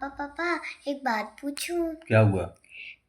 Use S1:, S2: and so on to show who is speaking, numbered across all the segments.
S1: पापा एक बात पूछूं।
S2: क्या हुआ?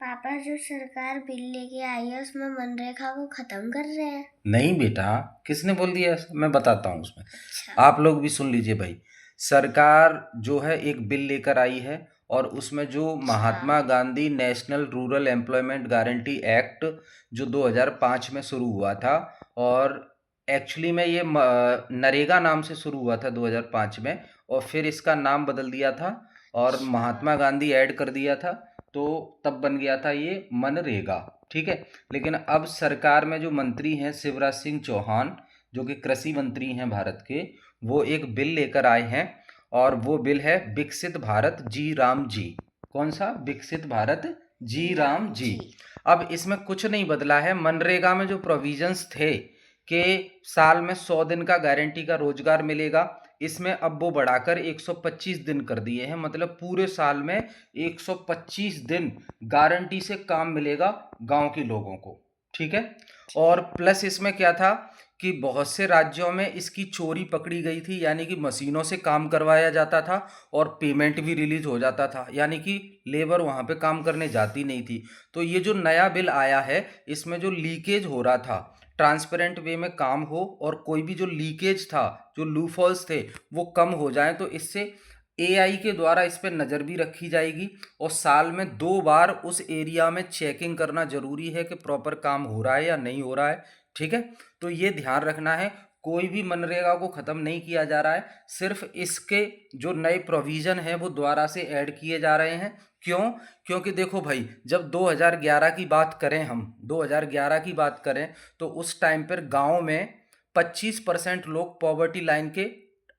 S1: पापा जो सरकार बिल लेके आई है उसमें मनरेगा को खत्म कर रहे हैं।
S2: नहीं बेटा, किसने बोल दिया ऐसा? मैं बताता हूँ उसमें।
S1: अच्छा।
S2: आप लोग भी सुन लीजिए भाई। सरकार जो है एक बिल लेकर आई है और उसमें जो
S1: अच्छा।
S2: Mahatma Gandhi national rural employment guarantee act जो 2005 में शुरू हुआ था, और एक्चुअली में ये नरेगा नाम से शुरू हुआ था 2005 में, और फिर इसका नाम बदल दिया था और
S1: अच्छा।
S2: महात्मा गांधी ऐड कर दिया था, तो तब बन गया था ये मनरेगा। ठीक है। लेकिन अब सरकार में जो मंत्री हैं शिवराज सिंह चौहान, जो कि कृषि मंत्री हैं भारत के, वो एक बिल लेकर आए हैं, और वो बिल है विकसित भारत जी राम जी। कौन सा? विकसित भारत जी राम जी।
S1: जी।
S2: अब इसमें कुछ नहीं बदला है। मनरेगा में जो प्रोविजंस थे कि साल में 100 दिन का गारंटी का रोजगार मिलेगा, इसमें अब वो बढ़ाकर 125 दिन कर दिए हैं। मतलब पूरे साल में 125 दिन गारंटी से काम मिलेगा गांव के लोगों को। ठीक है। और प्लस इसमें क्या था कि बहुत से राज्यों में इसकी चोरी पकड़ी गई थी, यानी कि मशीनों से काम करवाया जाता था और पेमेंट भी रिलीज हो जाता था, यानी कि लेबर वहां पे काम करने जाती नहीं थी। तो ये जो नया बिल आया है, इसमें जो लीकेज हो रहा था, ट्रांसपेरेंट वे में काम हो और कोई भी जो लीकेज था, जो लूफॉल्स थे, वो कम हो जाए। तो इससे एआई के द्वारा इस पर नज़र भी रखी जाएगी, और साल में 2 बार उस एरिया में चेकिंग करना जरूरी है कि प्रॉपर काम हो रहा है या नहीं हो रहा है। ठीक है। तो ये ध्यान रखना है, कोई भी मनरेगा को ख़त्म नहीं किया जा रहा है, सिर्फ इसके जो नए प्रोविज़न हैं वो दोबारा से ऐड किए जा रहे हैं। क्यों? क्योंकि देखो भाई, जब 2011 की बात करें, हम 2011 की बात करें, तो उस टाइम पर गांव में 25% लोग पॉवर्टी लाइन के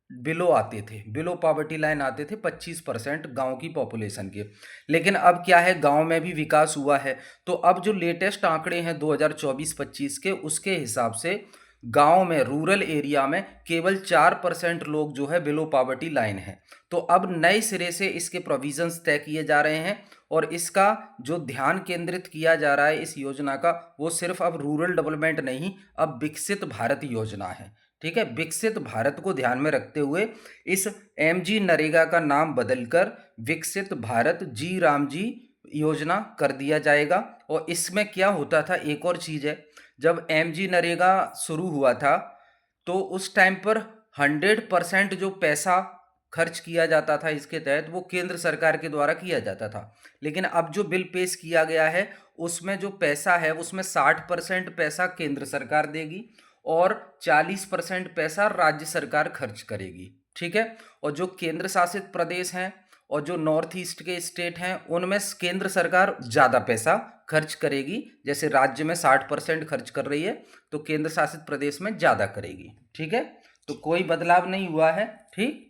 S2: बिलो आते थे, बिलो पॉवर्टी लाइन आते थे 25% गांव की पॉपुलेशन के। लेकिन अब क्या है, गांव में भी विकास हुआ है। तो अब जो लेटेस्ट आंकड़े हैं 2024-25 के, उसके हिसाब से गांव में, रूरल एरिया में केवल 4% लोग जो है बिलो पॉवर्टी लाइन है। तो अब नए सिरे से इसके प्रोविजंस तय किए जा रहे हैं, और इसका जो ध्यान केंद्रित किया जा रहा है इस योजना का, वो सिर्फ अब रूरल डेवलपमेंट नहीं, अब विकसित भारत योजना है। ठीक है। विकसित भारत को ध्यान में रखते हुए इस एमजी नरेगा का नाम बदलकर विकसित भारत जी राम जी योजना कर दिया जाएगा। और इसमें क्या होता था, एक और चीज है, जब एमजी नरेगा शुरू हुआ था तो उस टाइम पर 100% जो पैसा खर्च किया जाता था इसके तहत, वो केंद्र सरकार के द्वारा किया जाता था। लेकिन अब जो बिल पेश किया गया है, उसमें जो पैसा है उसमें 60% पैसा केंद्र सरकार देगी और 40% पैसा राज्य सरकार खर्च करेगी। ठीक है। और जो केंद्र शासित प्रदेश हैं और जो नॉर्थ ईस्ट के स्टेट हैं, उनमें केंद्र सरकार ज़्यादा पैसा खर्च करेगी। जैसे राज्य में 60% खर्च कर रही है, तो केंद्र शासित प्रदेश में ज़्यादा करेगी। ठीक है। तो कोई बदलाव नहीं हुआ है। ठीक।